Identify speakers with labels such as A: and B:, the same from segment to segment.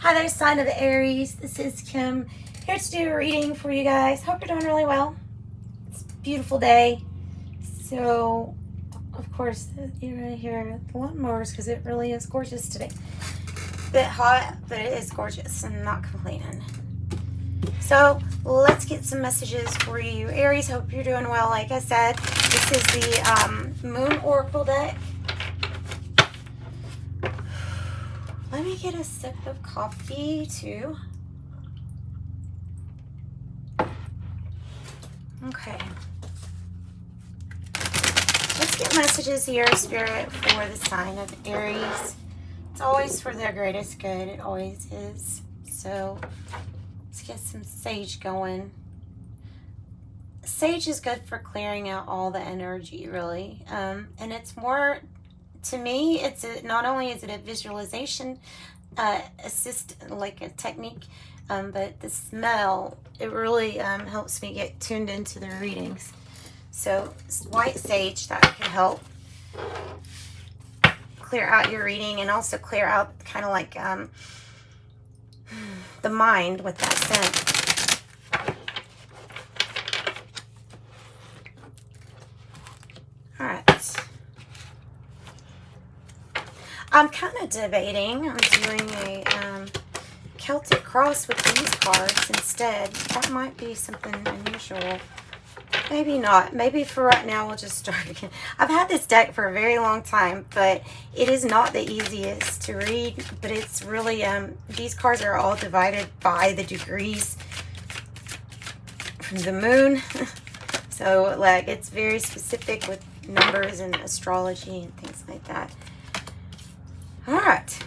A: Hi there, sign of the Aries. This is Kim, here to do a reading for you guys. Hope you're doing really well. It's a beautiful day. So, of course, you're going to hear the lawnmowers because it really is gorgeous today. A bit hot, but it is gorgeous. I'm not complaining. So, let's get some messages for you. Aries, hope you're doing well. Like I said, this is the Moon Oracle deck. Let me get a sip of coffee, too. Okay. Let's get messages here, Spirit, for the sign of Aries. It's always for their greatest good. It always is. So, let's get some sage going. Sage is good for clearing out all the energy, really. And it's more... To me, not only is it a visualization like a technique, but the smell, it really helps me get tuned into the readings. So white sage, that can help clear out your reading and also clear out kind of like the mind with that scent. All right. I'm kind of debating on doing a Celtic cross with these cards instead. That might be something unusual. Maybe not. Maybe for right now we'll just start again. I've had this deck for a very long time, but it is not the easiest to read. But it's really, these cards are all divided by the degrees from the moon. So, like, it's very specific with numbers and astrology and things like that. All right.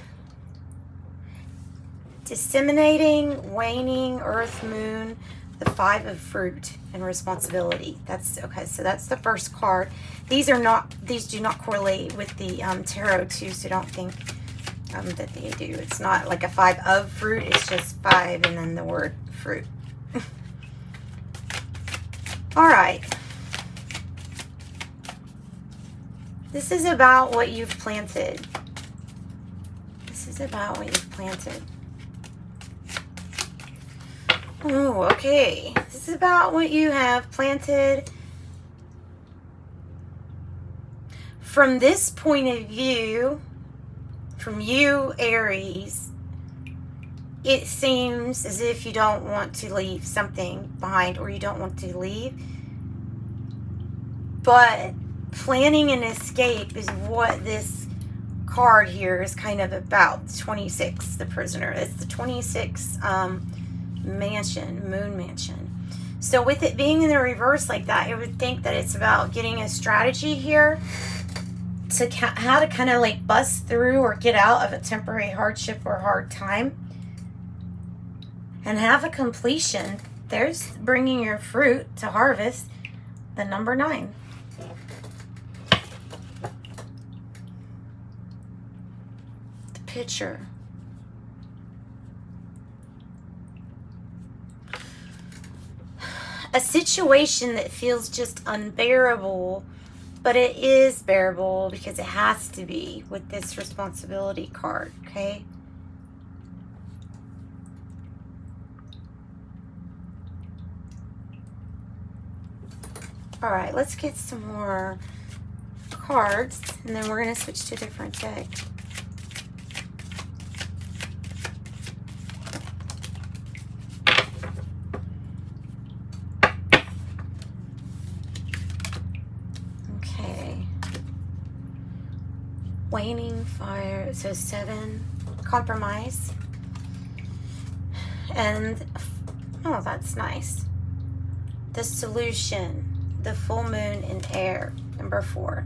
A: Disseminating, waning, earth, moon, the 5 of fruit and responsibility. That's okay. So that's the first card. These do not correlate with the tarot too. So don't think that they do. It's not like a 5 of fruit. It's just 5 and then the word fruit. All right. This is about what you've planted. This is about what you've planted. Oh, okay. This is about what you have planted. From this point of view, from you, Aries, it seems as if you don't want to leave something behind or you don't want to leave. But planning an escape is what this card here is kind of about. 26, the prisoner. It's the 26 mansion, moon mansion. So with it being in the reverse like that, I would think that it's about getting a strategy here to how to kind of like bust through or get out of a temporary hardship or hard time and have a completion. There's bringing your fruit to harvest, the number 9. Picture. A situation that feels just unbearable, but it is bearable because it has to be with this responsibility card, okay? All right, let's get some more cards, and then we're going to switch to a different deck. Waning fire, so 7, compromise, and oh, that's nice. The solution, the full moon in air, number 4.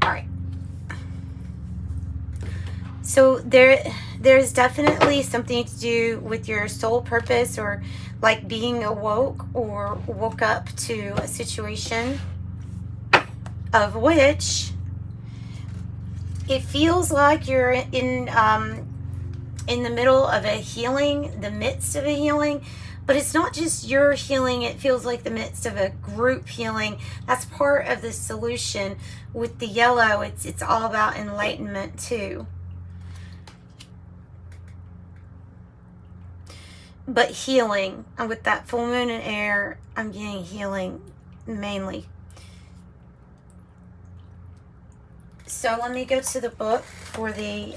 A: All right. So there's definitely something to do with your soul purpose or like being awoke or woke up to a situation of which it feels like you're in the middle of a healing, the midst of a healing, but it's not just your healing. It feels like the midst of a group healing. That's part of the solution. With the yellow, it's all about enlightenment too. but healing. And with that full moon in air, I'm getting healing mainly. So let me go to the book for the,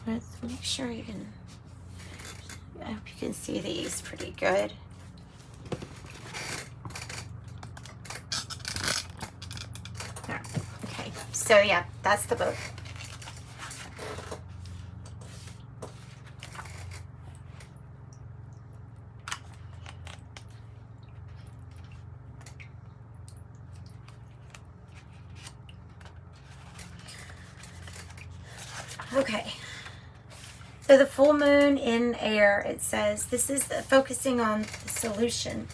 A: let's make sure you can, I hope you can see these pretty good. Okay, so yeah, that's the book. Okay, so the full moon in air, it says this is focusing on the solution.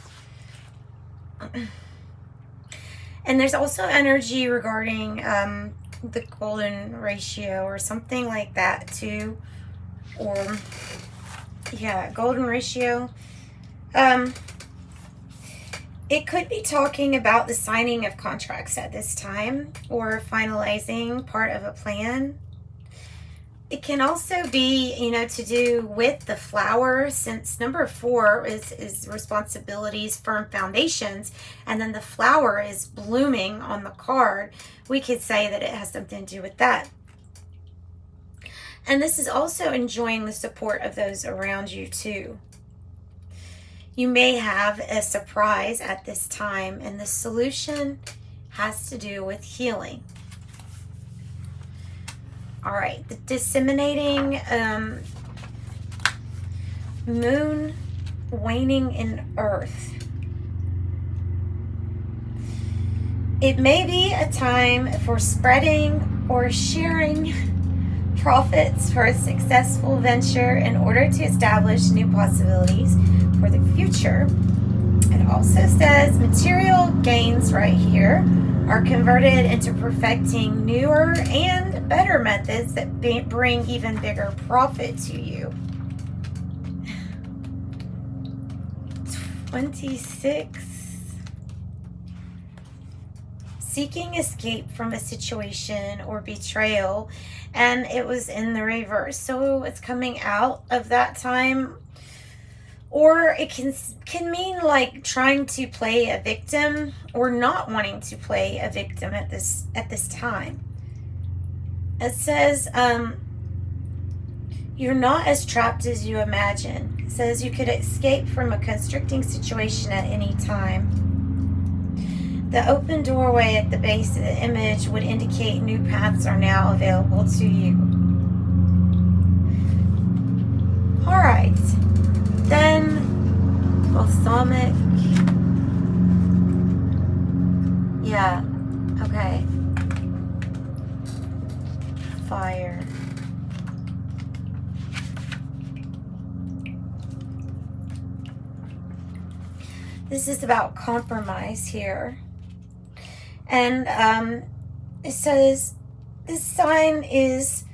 A: And there's also energy regarding the golden ratio or something like that too. Or, yeah, golden ratio. It could be talking about the signing of contracts at this time or finalizing part of a plan. It can also be, you know, to do with the flower, since number 4 is responsibilities, firm foundations, and then the flower is blooming on the card. We could say that it has something to do with that. And this is also enjoying the support of those around you too. You may have a surprise at this time, and the solution has to do with healing. All right, the disseminating moon waning in earth. It may be a time for spreading or sharing profits for a successful venture in order to establish new possibilities for the future. It also says material gains right here are converted into perfecting newer and better methods that bring even bigger profit to you. 26. Seeking escape from a situation or betrayal, and it was in the reverse. So it's coming out of that time. Or it can mean like trying to play a victim or not wanting to play a victim at this time. It says you're not as trapped as you imagine. It says you could escape from a constricting situation at any time. The open doorway at the base of the image would indicate new paths are now available to you. All right. Then, balsamic. Yeah, okay. Fire. This is about compromise here. And it says, this sign is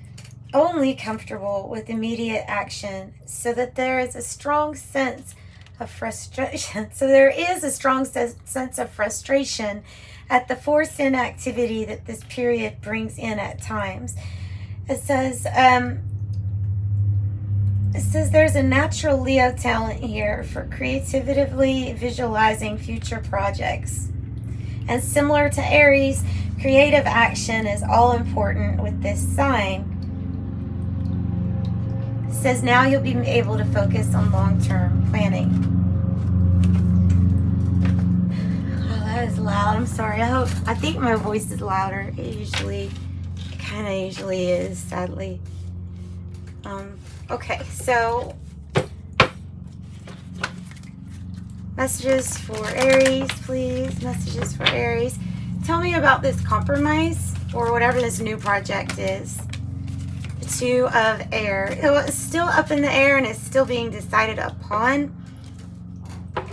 A: only comfortable with immediate action, so that there is a strong sense of frustration. So there is a strong sense of frustration at the forced inactivity that this period brings in at times. It says there's a natural Leo talent here for creatively visualizing future projects. And similar to Aries, creative action is all important with this sign. It says now you'll be able to focus on long-term planning. Oh, that is loud. I'm sorry. I think my voice is louder. It kind of usually is, sadly. Okay, so messages for Aries, please. Messages for Aries. Tell me about this compromise or whatever this new project is. 2 of air. It's still up in the air and it's still being decided upon.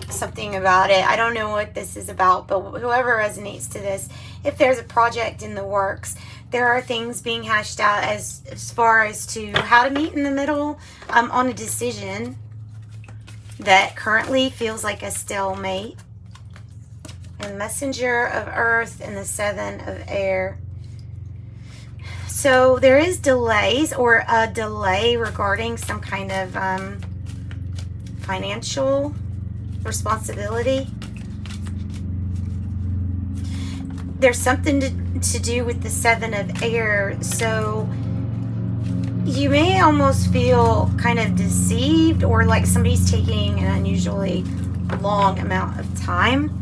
A: Something about it. I don't know what this is about, but whoever resonates to this, if there's a project in the works, there are things being hashed out as far as to how to meet in the middle on a decision that currently feels like a stalemate. And messenger of earth and the 7 of air. So there is delays or a delay regarding some kind of financial responsibility. There's something to do with the 7 of air, so you may almost feel kind of deceived, or like somebody's taking an unusually long amount of time.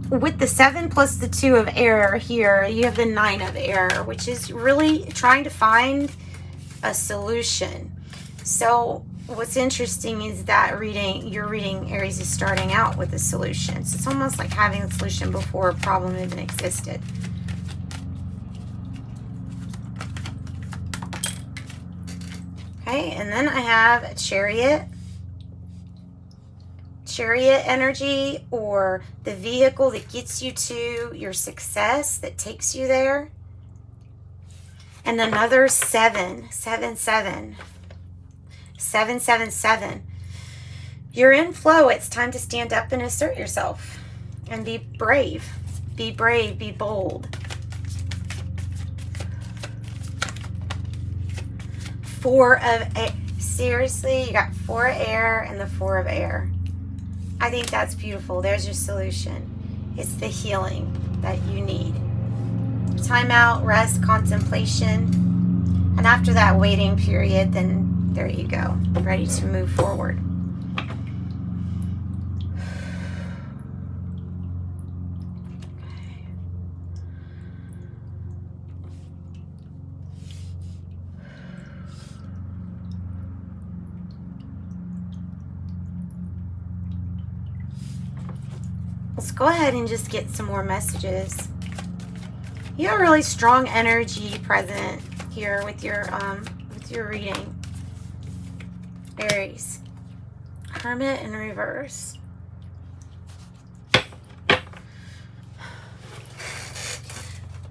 A: With the 7 plus the 2 of air here, you have the 9 of air, which is really trying to find a solution. So what's interesting is that your reading, Aries, is starting out with a solution. So it's almost like having a solution before a problem even existed. Okay, and then I have a Chariot. Chariot energy, or the vehicle that gets you to your success, that takes you there. And another 7, 7, 7. 7, 7, 7. You're in flow. It's time to stand up and assert yourself. And be brave. Be brave. Be bold. 4 of air. Seriously, you got 4 air and the 4 of air. I think that's beautiful. There's your solution. It's the healing that you need. Time out, rest, contemplation. And after that waiting period, then there you go. Ready to move forward. Let's go ahead and just get some more messages. You have really strong energy present here with your reading, Aries. Hermit in reverse.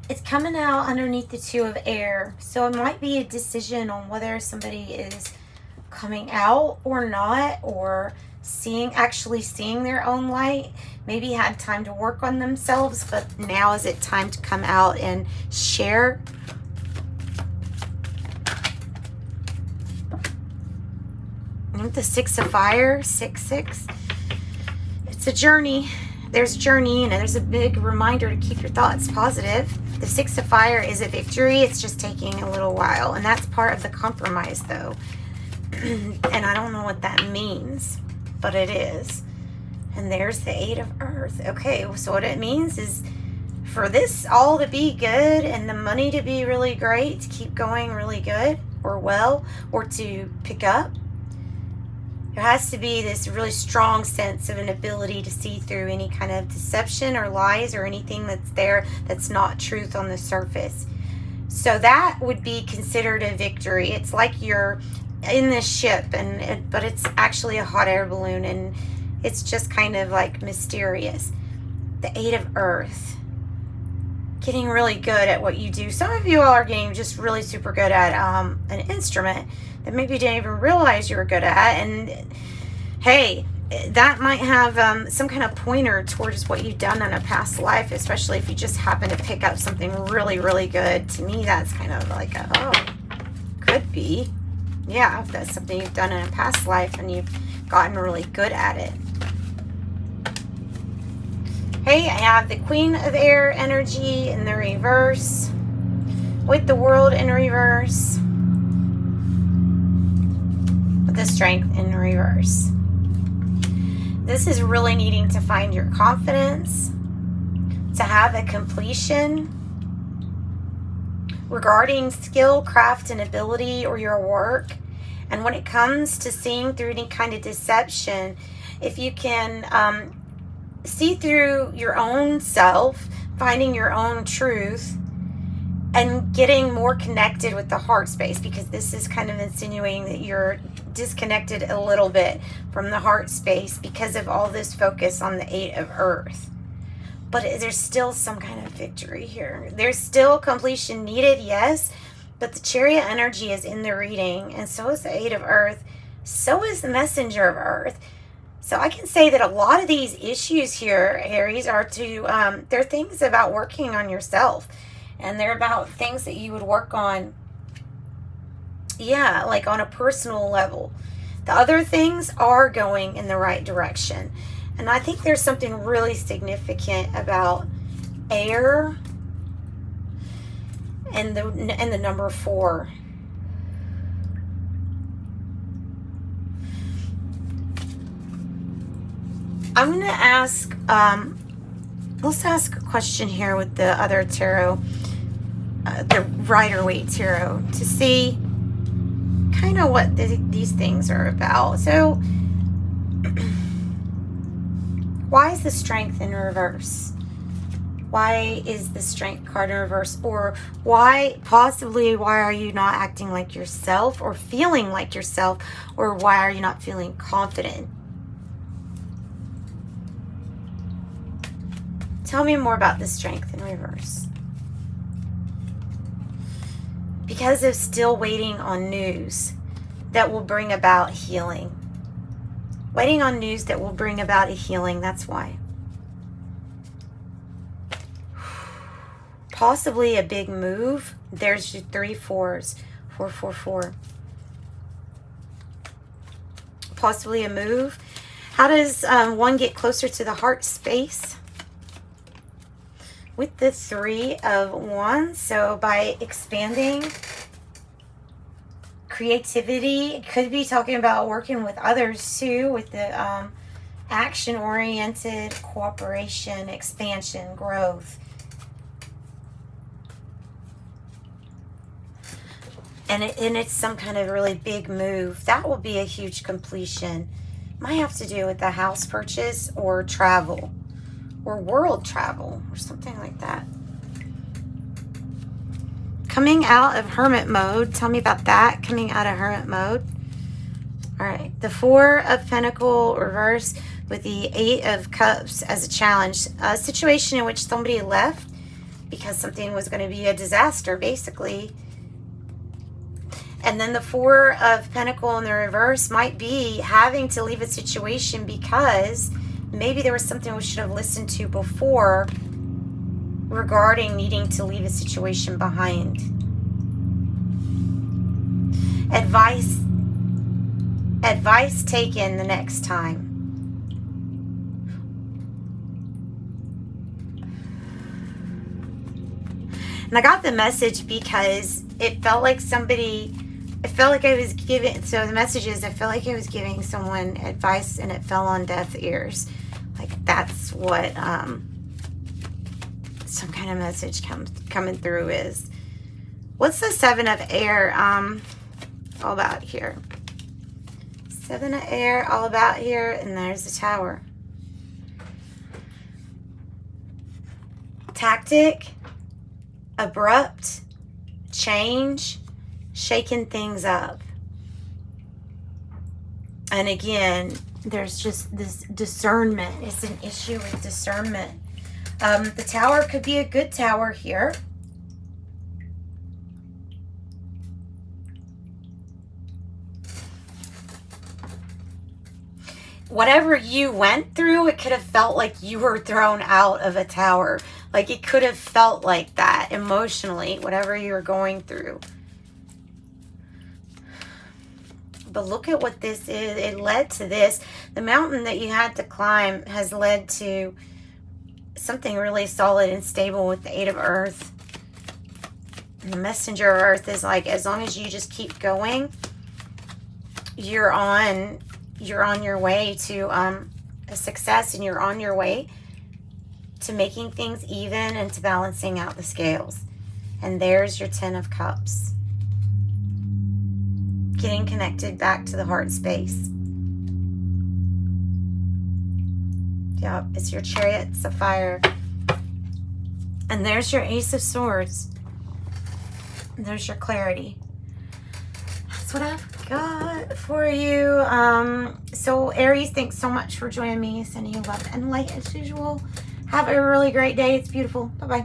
A: It's coming out underneath the 2 of air, so it might be a decision on whether somebody is coming out or not, or actually seeing their own light. Maybe had time to work on themselves, but now is it time to come out and share? And with the 6 of fire, 6, 6. It's a journey. There's a journey, and there's a big reminder to keep your thoughts positive. The 6 of fire is a victory. It's just taking a little while, and that's part of the compromise, though. And I don't know what that means, but it is. And there's the 8 of earth. Okay, so what it means is for this all to be good and the money to be really great, to keep going really good or well, or to pick up, there has to be this really strong sense of an ability to see through any kind of deception or lies or anything that's there that's not truth on the surface. So that would be considered a victory. It's like you're in this ship, but it's actually a hot air balloon, and it's just kind of like mysterious. The 8 of earth. Getting really good at what you do. Some of you all are getting just really super good at an instrument that maybe you didn't even realize you were good at. And hey, that might have some kind of pointer towards what you've done in a past life, especially if you just happen to pick up something really, really good. To me, that's kind of like could be. Yeah, if that's something you've done in a past life and you've gotten really good at it. Hey, I have the Queen of Air energy in the reverse with the World in reverse with the Strength in reverse. This is really needing to find your confidence, to have a completion regarding skill, craft, and ability, or your work. And when it comes to seeing through any kind of deception, if you can see through your own self, finding your own truth, and getting more connected with the heart space, because this is kind of insinuating that you're disconnected a little bit from the heart space because of all this focus on the 8 of earth. But there's still some kind of victory here. There's still completion needed, yes, but the Chariot energy is in the reading, and so is the 8 of earth. So is the Messenger of earth. So I can say that a lot of these issues here, Aries, are they're things about working on yourself. And they're about things that you would work on, yeah, like on a personal level. The other things are going in the right direction. And I think there's something really significant about air and the number 4. I'm going to ask, let's ask a question here with the other tarot, the Rider-Waite Tarot, to see kind of what these things are about. So, why is the Strength in reverse? Why is the Strength card in reverse? Or why are you not acting like yourself or feeling like yourself? Or why are you not feeling confident? Tell me more about the Strength in reverse. Because of still waiting on news that will bring about healing. Waiting on news that will bring about a healing, that's why. Possibly a big move. There's your 3 4s. 4 4 4. Possibly a move. How does one get closer to the heart space? With the 3 of Wands. So by expanding creativity, it could be talking about working with others too, with the action-oriented cooperation, expansion, growth. And it's some kind of really big move. That will be a huge completion. Might have to do with the house purchase or travel or world travel or something like that. Coming out of hermit mode. Tell me about that. Coming out of hermit mode. All right. The 4 of Pentacles reverse with the 8 of Cups as a challenge. A situation in which somebody left because something was going to be a disaster, basically. And then the 4 of Pentacles in the reverse might be having to leave a situation because maybe there was something we should have listened to before regarding needing to leave a situation behind. Advice taken the next time. And I got the message because it felt like I was giving, so the message is, I felt like I was giving someone advice and it fell on deaf ears. Like that's what some kind of message coming through is. What's the 7 of Air all about here? 7 of Air all about here, and there's the Tower. Tactic, abrupt, change, shaking things up. And again, there's just this discernment. It's an issue with discernment. The Tower could be a good Tower here. Whatever you went through, it could have felt like you were thrown out of a tower. Like it could have felt like that emotionally, whatever you were going through. But look at what this is. It led to this. The mountain that you had to climb has led to something really solid and stable with the 8 of Earth. And the Messenger of Earth is like, as long as you just keep going, you're on your way to a success, and you're on your way to making things even and to balancing out the scales. And there's your 10 of Cups. Getting connected back to the heart space. Yep, it's your Chariot, Sapphire. And there's your Ace of Swords. And there's your clarity. That's what I've got for you. So Aries, thanks so much for joining me. Sending you love and light as usual. Have a really great day. It's beautiful. Bye-bye.